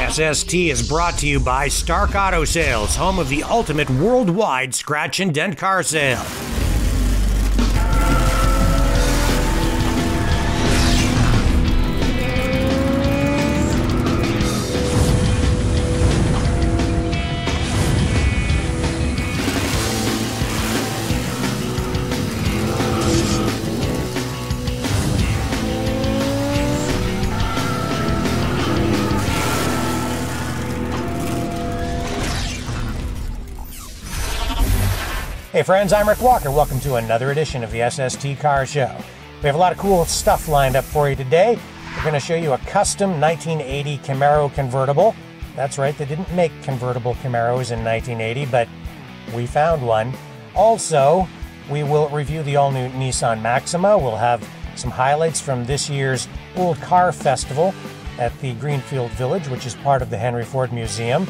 SST is brought to you by Stark Auto Sales, home of the ultimate worldwide scratch and dent car sale. Hey friends, I'm Rick Walker. Welcome to another edition of the SST Car Show. We have a lot of cool stuff lined up for you today. We're going to show you a custom 1980 Camaro convertible. That's right, they didn't make convertible Camaros in 1980, but we found one. Also, we will review the all-new Nissan Maxima. We'll have some highlights from this year's Old Car Festival at the Greenfield Village, which is part of the Henry Ford Museum.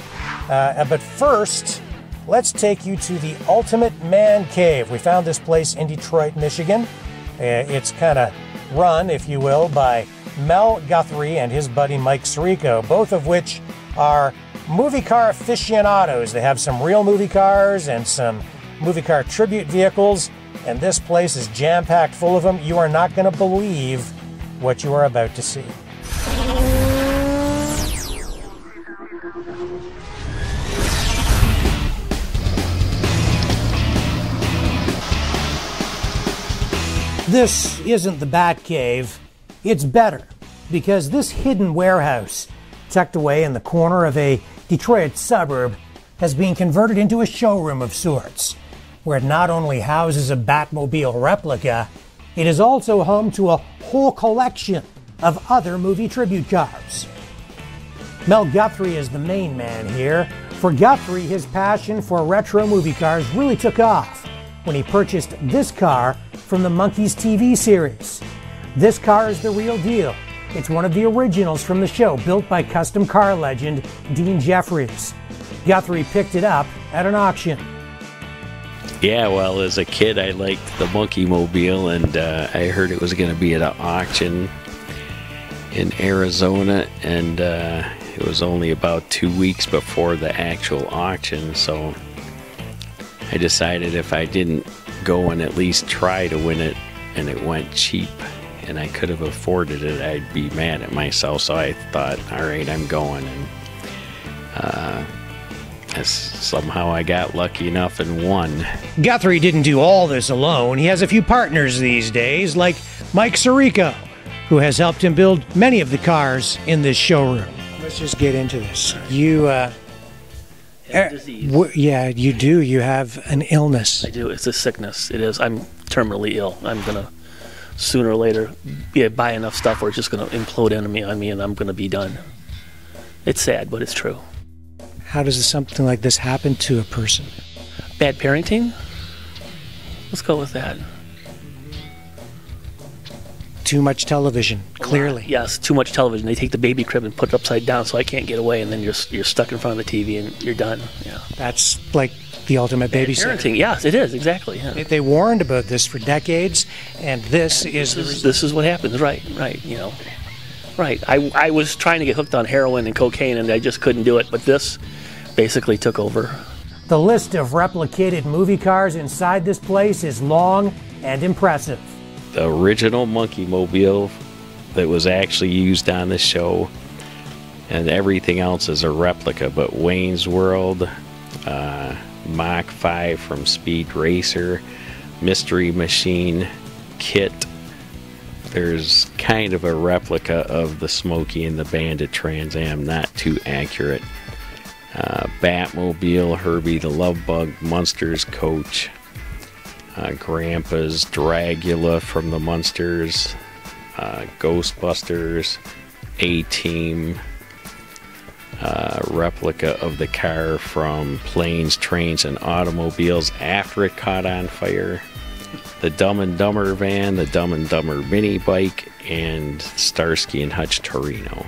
But first, let's take you to the Ultimate Man Cave. We found this place in Detroit, Michigan. It's kind of run, if you will, by Mel Guthrie and his buddy Mike Sirico, both of which are movie car aficionados. They have some real movie cars and some movie car tribute vehicles, and this place is jam-packed full of them. You are not going to believe what you are about to see. This isn't the Bat Cave. It's better, because this hidden warehouse, tucked away in the corner of a Detroit suburb, has been converted into a showroom of sorts, where it not only houses a Batmobile replica, it is also home to a whole collection of other movie tribute cars. Mel Guthrie is the main man here. For Guthrie, his passion for retro movie cars really took off when he purchased this car from the Monkees TV series. This car is the real deal. It's one of the originals from the show, built by custom car legend Dean Jeffries. Guthrie picked it up at an auction. Yeah, well, as a kid, I liked the Monkey Mobile, and I heard it was going to be at an auction in Arizona, and it was only about 2 weeks before the actual auction, so I decided if I didn't go and at least try to win it and it went cheap and I could have afforded it, I'd be mad at myself. So I thought, all right, I'm going, and somehow I got lucky enough and won. Guthrie didn't do all this alone. He has a few partners these days, like Mike Sirico, who has helped him build many of the cars in this showroom. Let's just get into this. Yeah, you do. You have an illness. I do. It's a sickness. It is. I'm terminally ill. I'm going to, sooner or later, buy enough stuff where it's just going to implode on me, and I'm going to be done. It's sad, but it's true. How does something like this happen to a person? Bad parenting? Let's go with that. Too much television, clearly. Yes, too much television. They take the baby crib and put it upside down so I can't get away, and then you're stuck in front of the TV and you're done. Yeah. That's like the ultimate babysitter. Parenting, yes, it is, exactly. Yeah. They warned about this for decades, and this is what happens, right, you know. Right. I was trying to get hooked on heroin and cocaine, and I just couldn't do it, but this basically took over. The list of replicated movie cars inside this place is long and impressive. The original Monkey Mobile that was actually used on the show, and everything else is a replica, but Wayne's World, Mach 5 from Speed Racer, Mystery Machine, Kit. There's kind of a replica of the Smokey and the Bandit Trans Am, not too accurate. Batmobile, Herbie the Love Bug, Munsters Coach, Grandpa's Dragula from the Munsters, Ghostbusters, A-Team, replica of the car from Planes, Trains, and Automobiles after it caught on fire, the Dumb and Dumber van, the Dumb and Dumber mini bike, and Starsky and Hutch Torino,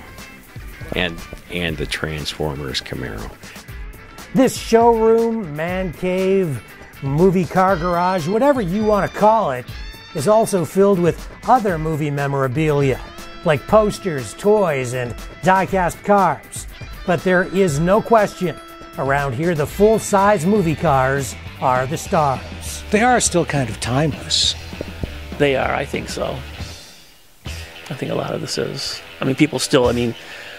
and the Transformers Camaro. This showroom, man cave, movie car garage, whatever you want to call it, is also filled with other movie memorabilia, like posters, toys, and die-cast cars. But there is no question. Around here, the full-size movie cars are the stars. They are still kind of timeless. They are, I think so. I think a lot of this is. I mean, people still,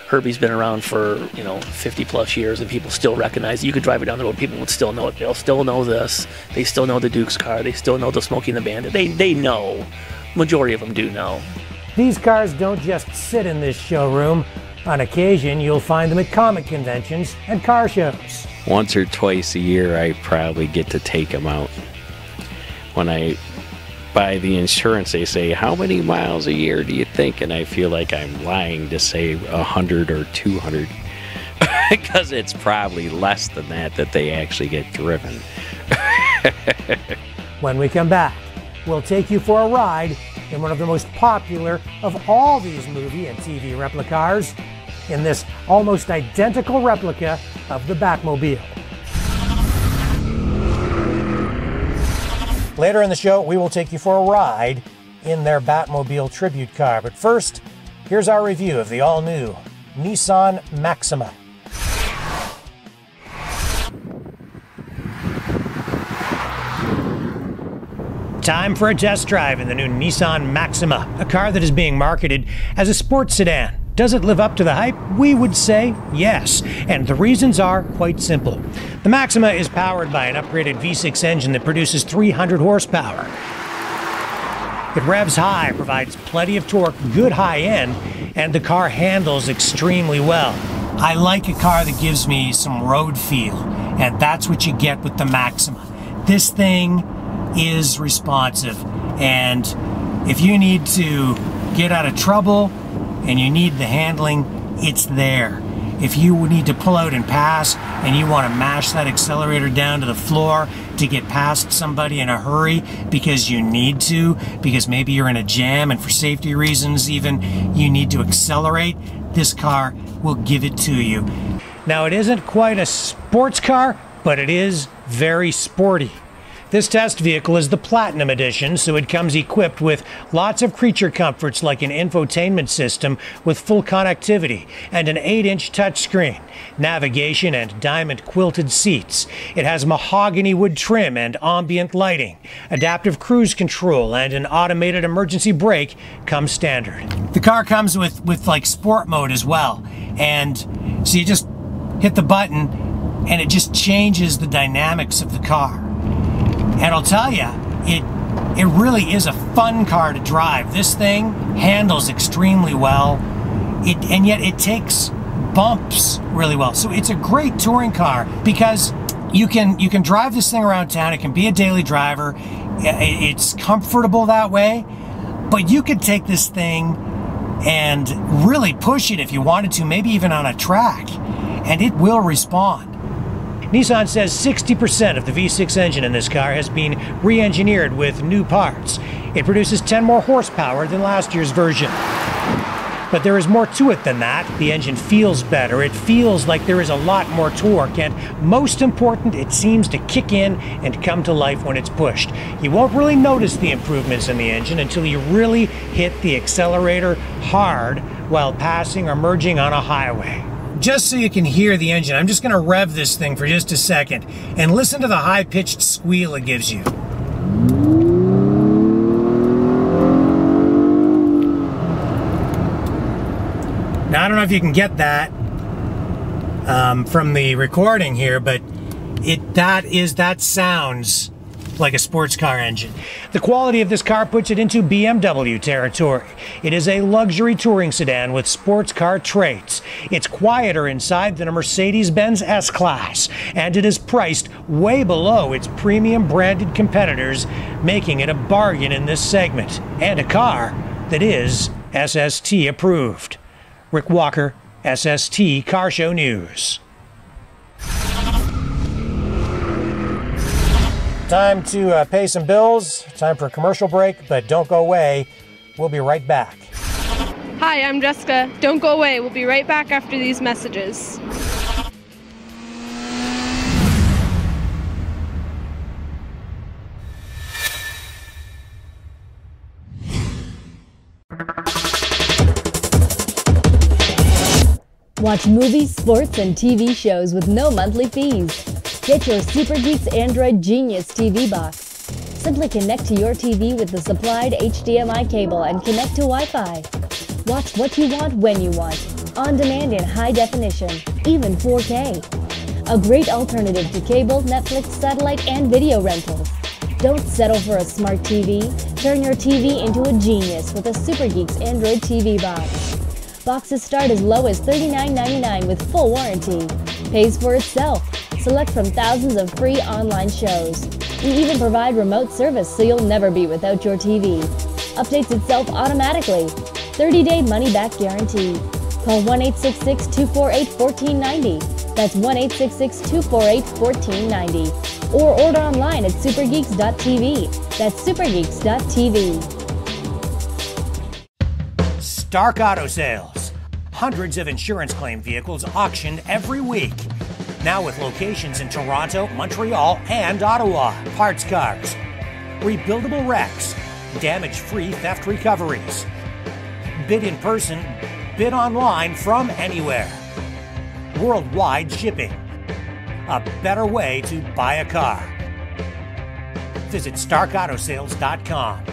Herbie's been around for, 50 plus years, and people still recognize it. You could drive it down the road, people would still know it. They'll still know this. They still know the Duke's car. They still know the Smokey and the Bandit. They know. Majority of them do know. These cars don't just sit in this showroom. On occasion, you'll find them at comic conventions and car shows. Once or twice a year, I probably get to take them out. When I buy the insurance, they say, how many miles a year do you think? And I feel like I'm lying to say 100 or 200 because it's probably less than that they actually get driven. When we come back, we'll take you for a ride in one of the most popular of all these movie and TV replica cars, in this almost identical replica of the Batmobile. Later in the show, we will take you for a ride in their Batmobile tribute car. But first, here's our review of the all-new Nissan Maxima. Time for a test drive in the new Nissan Maxima, a car that is being marketed as a sports sedan. Does it live up to the hype? We would say yes, and the reasons are quite simple. The Maxima is powered by an upgraded V6 engine that produces 300 horsepower. It revs high, provides plenty of torque, good high end, and the car handles extremely well. I like a car that gives me some road feel, and that's what you get with the Maxima. This thing is responsive, and if you need to get out of trouble and you need the handling, it's there. If you need to pull out and pass and you want to mash that accelerator down to the floor to get past somebody in a hurry because you need to, because maybe you're in a jam and for safety reasons even you need to accelerate, this car will give it to you. Now, it isn't quite a sports car, but it is very sporty. This test vehicle is the Platinum Edition, so it comes equipped with lots of creature comforts like an infotainment system with full connectivity and an 8-inch touchscreen, navigation and diamond quilted seats. It has mahogany wood trim and ambient lighting. Adaptive cruise control and an automated emergency brake come standard. The car comes with like sport mode as well, and so you just hit the button and it just changes the dynamics of the car. And I'll tell you, it really is a fun car to drive. This thing handles extremely well, and yet it takes bumps really well. So it's a great touring car because you can drive this thing around town. It can be a daily driver. It's comfortable that way, but you could take this thing and really push it if you wanted to, maybe even on a track, and it will respond. Nissan says 60% of the V6 engine in this car has been re-engineered with new parts. It produces 10 more horsepower than last year's version. But there is more to it than that. The engine feels better. It feels like there is a lot more torque, and most important, it seems to kick in and come to life when it's pushed. You won't really notice the improvements in the engine until you really hit the accelerator hard while passing or merging on a highway. Just so you can hear the engine, I'm just going to rev this thing for just a second and listen to the high-pitched squeal it gives you. Now, I don't know if you can get that from the recording here, but that sounds like a sports car engine. The quality of this car puts it into BMW territory. It is a luxury touring sedan with sports car traits. It's quieter inside than a Mercedes-Benz S-Class, and it is priced way below its premium branded competitors, making it a bargain in this segment, and a car that is SST approved. Rick Walker, SST Car Show News. Time to pay some bills, time for a commercial break, but don't go away. We'll be right back. Hi, I'm Jessica. Don't go away. We'll be right back after these messages. Watch movies, sports, and TV shows with no monthly fees. Get your Super Geeks Android Genius TV box. Simply connect to your TV with the supplied HDMI cable and connect to Wi-Fi. Watch what you want when you want, on demand in high definition, even 4K. A great alternative to cable, Netflix, satellite, and video rentals. Don't settle for a smart TV. Turn your TV into a genius with a Super Geeks Android TV box. Boxes start as low as $39.99 with full warranty. Pays for itself. Select from thousands of free online shows. We even provide remote service so you'll never be without your TV. Updates itself automatically. 30-day money-back guarantee. Call 1-866-248-1490. That's 1-866-248-1490. Or order online at supergeeks.tv. That's supergeeks.tv. Stark Auto Sales. Hundreds of insurance claim vehicles auctioned every week. Now with locations in Toronto, Montreal, and Ottawa. Parts cars, rebuildable wrecks, damage-free theft recoveries. Bid in person, bid online from anywhere. Worldwide shipping. A better way to buy a car. Visit StarkAutoSales.com.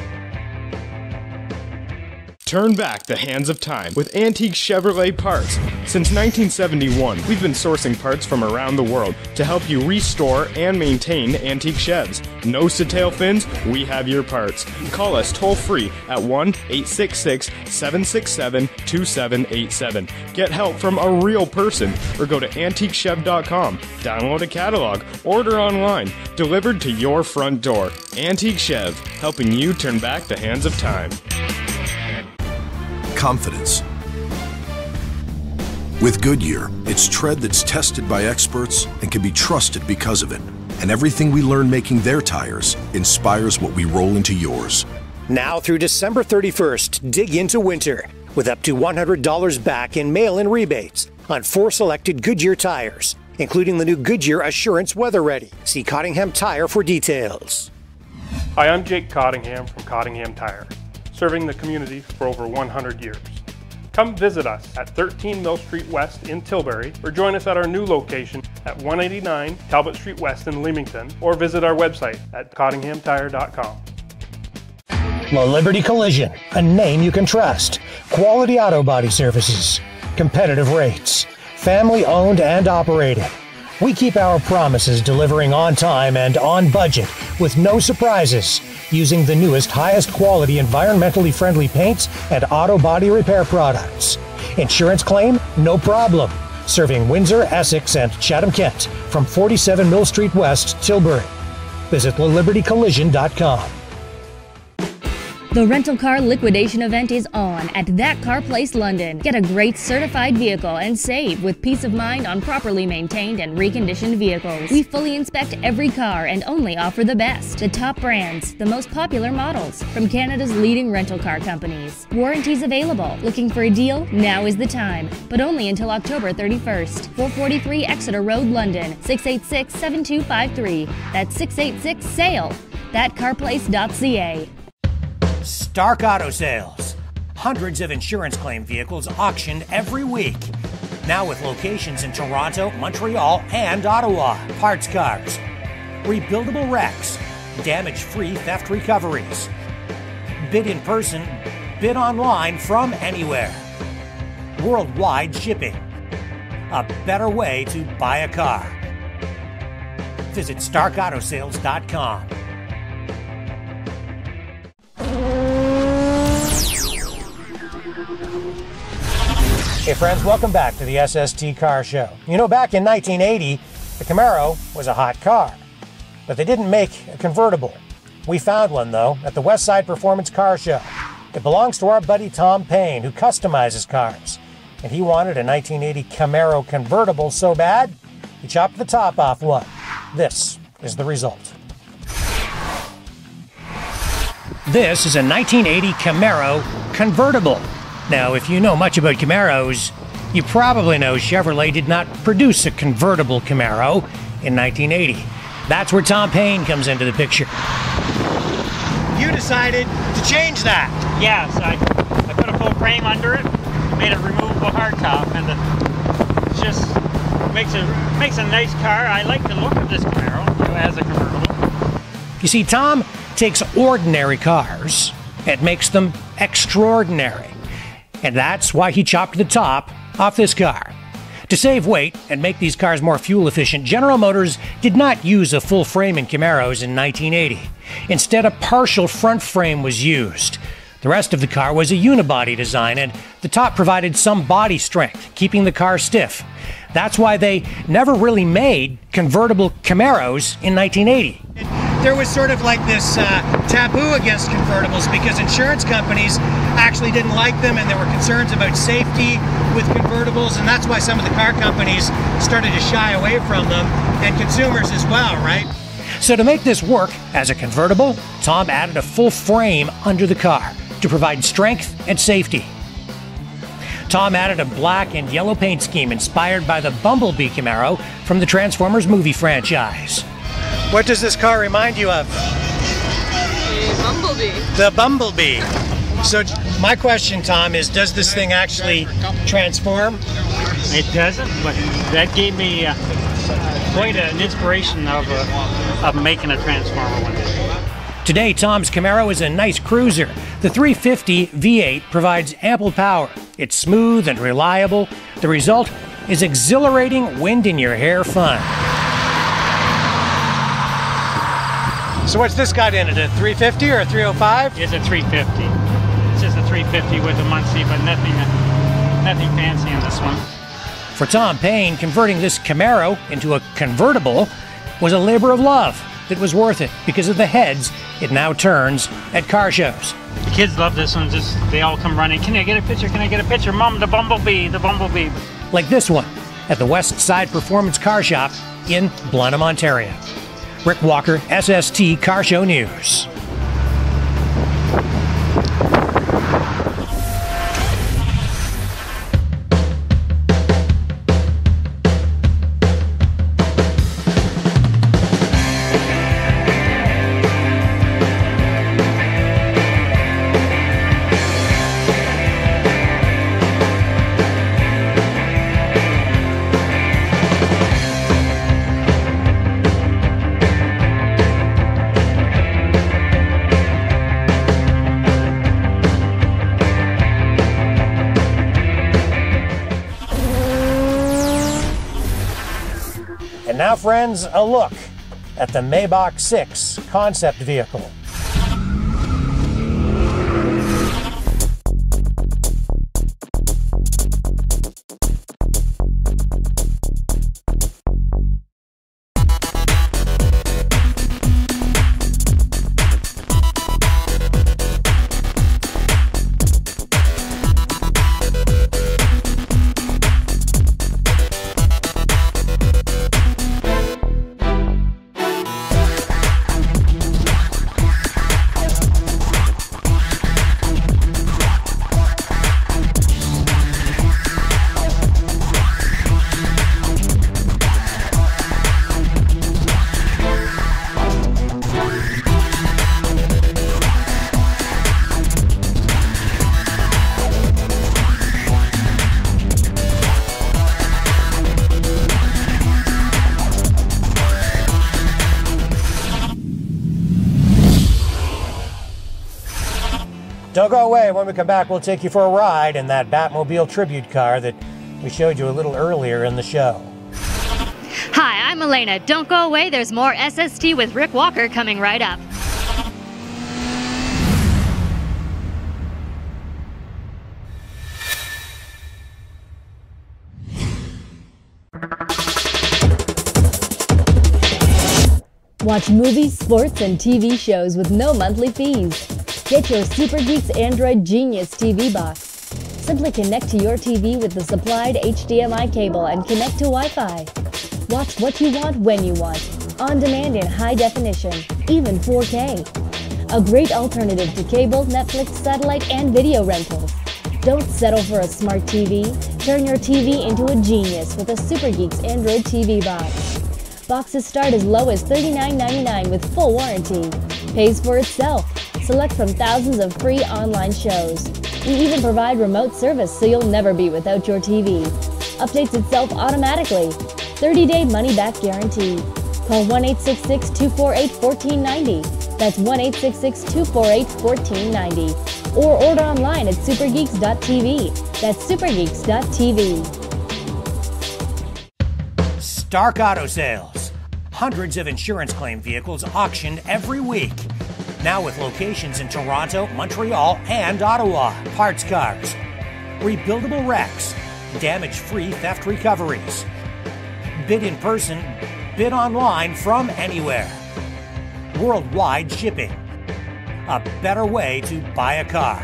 Turn back the hands of time with antique Chevrolet parts. Since 1971, we've been sourcing parts from around the world to help you restore and maintain antique Chevs. Nose to tail fins, we have your parts. Call us toll free at 1-866-767-2787. Get help from a real person or go to antiquechev.com. Download a catalog, order online, delivered to your front door. Antique Chev, helping you turn back the hands of time. Confidence. With Goodyear, it's tread that's tested by experts and can be trusted because of it. And everything we learn making their tires inspires what we roll into yours. Now through December 31st, dig into winter with up to $100 back in mail-in rebates on 4 selected Goodyear tires, including the new Goodyear Assurance Weather Ready. See Cottingham Tire for details. Hi, I'm Jake Cottingham from Cottingham Tire, serving the community for over 100 years. Come visit us at 13 Mill Street West in Tilbury, or join us at our new location at 189 Talbot Street West in Leamington, or visit our website at cottinghamtire.com. Liberty Collision, a name you can trust. Quality auto body services, competitive rates, family owned and operated. We keep our promises, delivering on time and on budget with no surprises, using the newest, highest quality, environmentally friendly paints and auto body repair products. Insurance claim? No problem. Serving Windsor, Essex, and Chatham-Kent from 47 Mill Street West, Tilbury. Visit LibertyCollision.com. The rental car liquidation event is on at That Car Place London. Get a great certified vehicle and save with peace of mind on properly maintained and reconditioned vehicles. We fully inspect every car and only offer the best, the top brands, the most popular models from Canada's leading rental car companies. Warranties available. Looking for a deal? Now is the time, but only until October 31st. 443 Exeter Road, London, 686-7253. That's 686-SALE. ThatCarPlace.ca. Stark Auto Sales. Hundreds of insurance claim vehicles auctioned every week. Now with locations in Toronto, Montreal, and Ottawa. Parts cars, rebuildable wrecks, damage-free theft recoveries. Bid in person, bid online from anywhere. Worldwide shipping. A better way to buy a car. Visit StarkAutoSales.com. Hey friends, welcome back to the SST Car Show. You know, back in 1980, the Camaro was a hot car, but they didn't make a convertible. We found one though at the Westside Performance Car Show. It belongs to our buddy Tom Payne, who customizes cars, and he wanted a 1980 Camaro convertible so bad, he chopped the top off one. This is the result. This is a 1980 Camaro convertible. Now, if you know much about Camaros, you probably know Chevrolet did not produce a convertible Camaro in 1980. That's where Tom Payne comes into the picture. You decided to change that. Yes, I put a full frame under it, made it removable hardtop, and just makes a nice car. I like the look of this Camaro as a convertible. You see, Tom takes ordinary cars and makes them extraordinary. And that's why he chopped the top off this car. To save weight and make these cars more fuel efficient, General Motors did not use a full frame in Camaros in 1980. Instead, a partial front frame was used. The rest of the car was a unibody design, and the top provided some body strength, keeping the car stiff. That's why they never really made convertible Camaros in 1980. There was sort of like this taboo against convertibles because insurance companies actually didn't like them, and there were concerns about safety with convertibles, and that's why some of the car companies started to shy away from them, and consumers as well, right? So to make this work as a convertible, Tom added a full frame under the car to provide strength and safety. Tom added a black and yellow paint scheme inspired by the Bumblebee Camaro from the Transformers movie franchise. What does this car remind you of? The Bumblebee. The Bumblebee. So my question, Tom, is does this thing actually transform? It doesn't, but that gave me quite an inspiration of making a Transformer one day. Today, Tom's Camaro is a nice cruiser. The 350 V8 provides ample power. It's smooth and reliable. The result is exhilarating wind-in-your-hair fun. So what's this got in it, a 350 or a 305? It's a 350. It's just a 350 with a Muncie, but nothing fancy on this one. For Tom Payne, converting this Camaro into a convertible was a labor of love that was worth it because of the heads it now turns at car shows. The kids love this one. Just they all come running. Can I get a picture? Can I get a picture? Mom, the Bumblebee, the Bumblebee. Like this one at the West Side Performance Car Shop in Blenheim, Ontario. Rick Walker, SST Car Show News. And now, friends, a look at the Maybach 6 concept vehicle. Don't go away. When we come back, we'll take you for a ride in that Batmobile tribute car that we showed you a little earlier in the show. Hi, I'm Elena. Don't go away. There's more SST with Rick Walker coming right up. Watch movies, sports, and TV shows with no monthly fees. Get your Super Geeks Android Genius TV box. Simply connect to your TV with the supplied HDMI cable and connect to Wi-Fi. Watch what you want when you want, on demand in high definition, even 4K. A great alternative to cable, Netflix, satellite, and video rentals. Don't settle for a smart TV. Turn your TV into a genius with a Super Geeks Android TV box. Boxes start as low as $39.99 with full warranty. Pays for itself. Select from thousands of free online shows. We even provide remote service so you'll never be without your TV. updates itself automatically. 30-day money-back guarantee. Call 1-866-248-1490. That's 1-866-248-1490. Or order online at supergeeks.tv. That's supergeeks.tv. Stark Auto Sales. Hundreds of insurance claim vehicles auctioned every week. Now with locations in Toronto, Montreal, and Ottawa. Parts cars, rebuildable wrecks, damage-free theft recoveries. Bid in person, bid online from anywhere. Worldwide shipping. A better way to buy a car.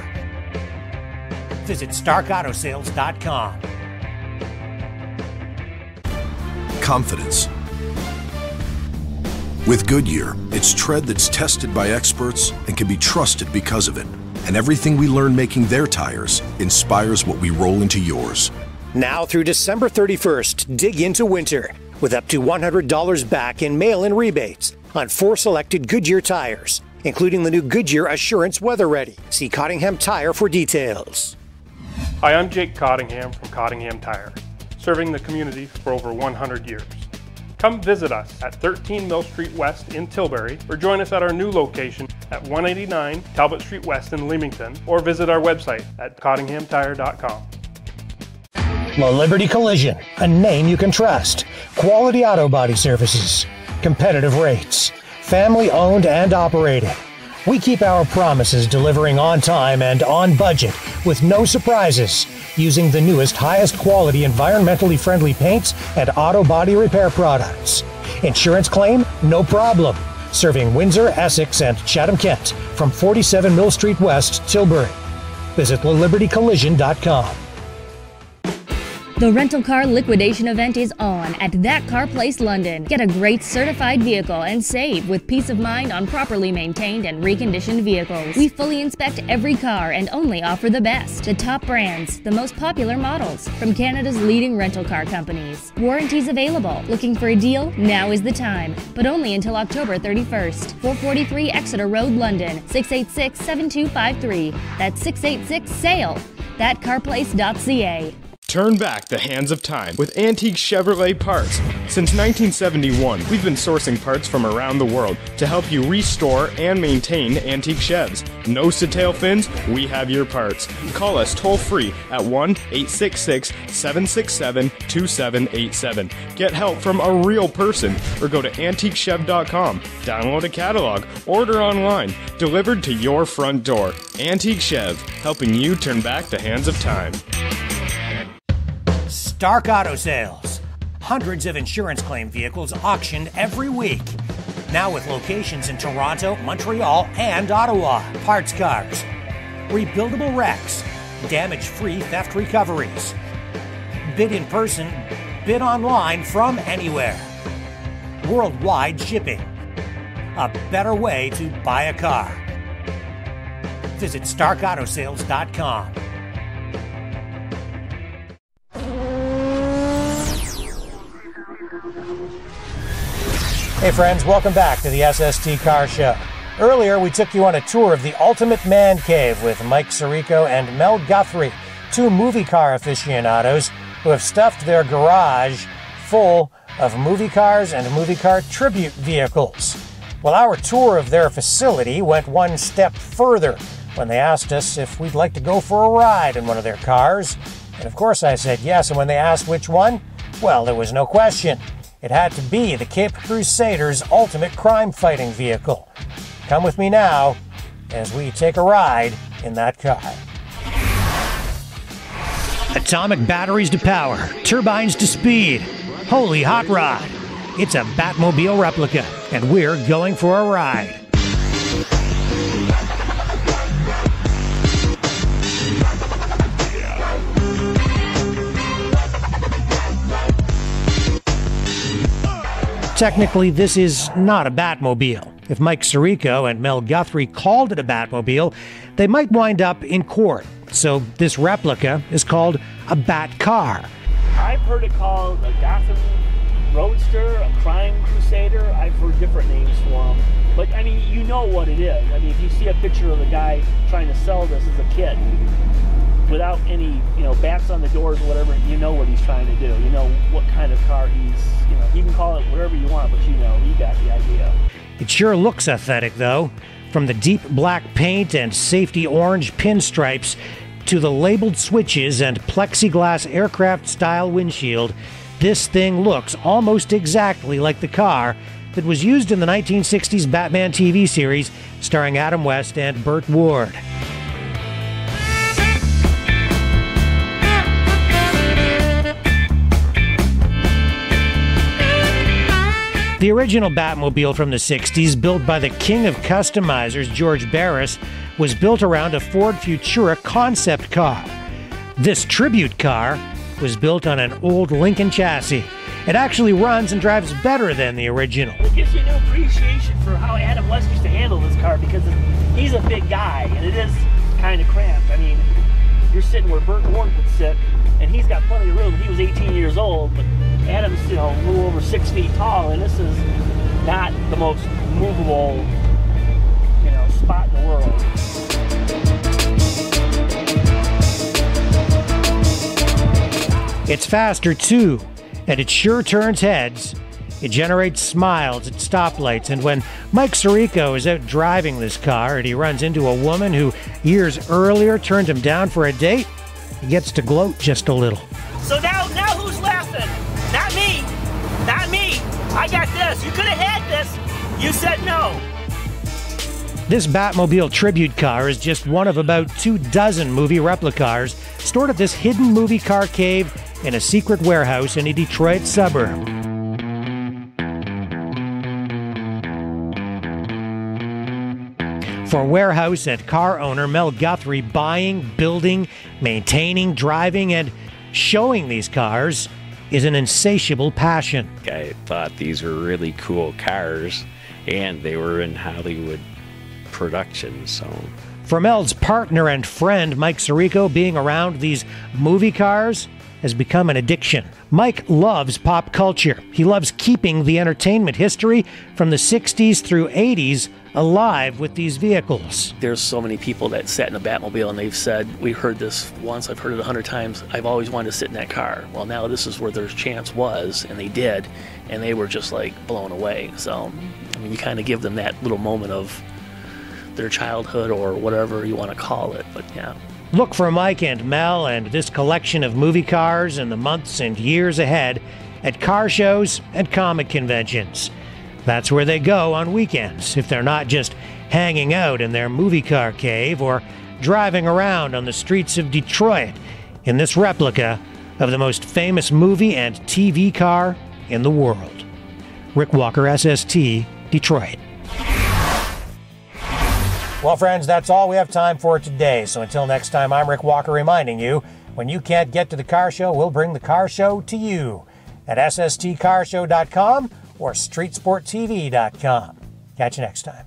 Visit StarkAutoSales.com. Confidence. With Goodyear, it's tread that's tested by experts and can be trusted because of it. And everything we learn making their tires inspires what we roll into yours. Now through December 31st, dig into winter with up to $100 back in mail-in rebates on 4 selected Goodyear tires, including the new Goodyear Assurance Weather Ready. See Cottingham Tire for details. Hi, I'm Jake Cottingham from Cottingham Tire, serving the community for over 100 years. Come visit us at 13 Mill Street West in Tilbury, or join us at our new location at 189 Talbot Street West in Leamington, or visit our website at cottinghamtire.com. Liberty Collision, a name you can trust. Quality auto body services, competitive rates, family owned and operated. We keep our promises, delivering on time and on budget with no surprises, using the newest, highest quality, environmentally friendly paints and auto body repair products. Insurance claim? No problem. Serving Windsor, Essex, and Chatham-Kent from 47 Mill Street West, Tilbury. Visit LibertyCollision.com. The rental car liquidation event is on at That Car Place London. Get a great certified vehicle and save with peace of mind on properly maintained and reconditioned vehicles. We fully inspect every car and only offer the best, the top brands, the most popular models from Canada's leading rental car companies. Warranties available. Looking for a deal? Now is the time, but only until October 31st. 443 Exeter Road, London, 686-7253. That's 686-SALE. ThatCarPlace.ca. Turn back the hands of time with antique Chevrolet parts. Since 1971, we've been sourcing parts from around the world to help you restore and maintain antique Chevs. Nose to tail fins, we have your parts. Call us toll free at 1-866-767-2787. Get help from a real person or go to antiquechev.com. Download a catalog, order online, delivered to your front door. Antique Chev, helping you turn back the hands of time. Stark Auto Sales. Hundreds of insurance claim vehicles auctioned every week. Now with locations in Toronto, Montreal, and Ottawa. Parts cars, rebuildable wrecks, damage-free theft recoveries. Bid in person, bid online from anywhere. Worldwide shipping. A better way to buy a car. Visit StarkAutoSales.com. Hey friends, welcome back to the SST Car Show. Earlier, we took you on a tour of the Ultimate Man Cave with Mike Sirico and Mel Guthrie, 2 movie car aficionados who have stuffed their garage full of movie cars and movie car tribute vehicles. Well, our tour of their facility went one step further when they asked us if we'd like to go for a ride in one of their cars. And of course I said yes, and when they asked which one, well, there was no question. It had to be the Cape Crusader's ultimate crime-fighting vehicle. Come with me now as we take a ride in that car. Atomic batteries to power, turbines to speed. Holy hot rod! It's a Batmobile replica, and we're going for a ride. Technically, this is not a Batmobile. If Mike Sirico and Mel Guthrie called it a Batmobile, they might wind up in court. So this replica is called a Bat car. I've heard it called a Gotham Roadster, a Crime Crusader. I've heard different names for them. But, I mean, you know what it is. I mean, if you see a picture of a guy trying to sell this as a kid, without any, bats on the doors or whatever, you know what he's trying to do. You know what kind of car you can call it whatever you want, but you got the idea. It sure looks aesthetic, though. From the deep black paint and safety orange pinstripes to the labeled switches and plexiglass aircraft-style windshield, this thing looks almost exactly like the car that was used in the 1960s Batman TV series starring Adam West and Burt Ward. The original Batmobile from the 60s, built by the king of customizers, George Barris, was built around a Ford Futura concept car. This tribute car was built on an old Lincoln chassis. It actually runs and drives better than the original. It gives you an appreciation for how Adam West used to handle this car, because he's a big guy and it is kind of cramped. I mean, you're sitting where Burt Ward would sit, and he's got plenty of room. He was 18 years old, but Adam's a little over 6 feet tall, and this is not the most movable spot in the world. It's faster too, and it sure turns heads. It generates smiles at stoplights, and when Mike Sirico is out driving this car and he runs into a woman who years earlier turned him down for a date, he gets to gloat just a little. So now who's laughing? Not me. Not me. I got this. You could have had this. You said no. This Batmobile tribute car is just one of about 24 movie replicas stored at this hidden movie car cave in a secret warehouse in a Detroit suburb. For warehouse and car owner Mel Guthrie, buying, building, maintaining, driving, and showing these cars is an insatiable passion. I thought these were really cool cars, and they were in Hollywood production, so. For Mel's partner and friend, Mike Sirico, being around these movie cars has become an addiction. Mike loves pop culture. He loves keeping the entertainment history from the 60s through 80s alive with these vehicles. There's so many people that sat in a Batmobile and they've said, we heard this once, I've heard it 100 times, I've always wanted to sit in that car. Well, now this is where their chance was, and they did, and they were just like blown away. So, I mean, you kind of give them that little moment of their childhood or whatever you want to call it, but yeah. Look for Mike and Mel and this collection of movie cars in the months and years ahead at car shows and comic conventions. That's where they go on weekends, if they're not just hanging out in their movie car cave or driving around on the streets of Detroit in this replica of the most famous movie and TV car in the world. Rick Walker, SST, Detroit. Well, friends, that's all we have time for today. So until next time, I'm Rick Walker reminding you, when you can't get to the car show, we'll bring the car show to you at SSTcarshow.com or StreetSportTV.com. Catch you next time.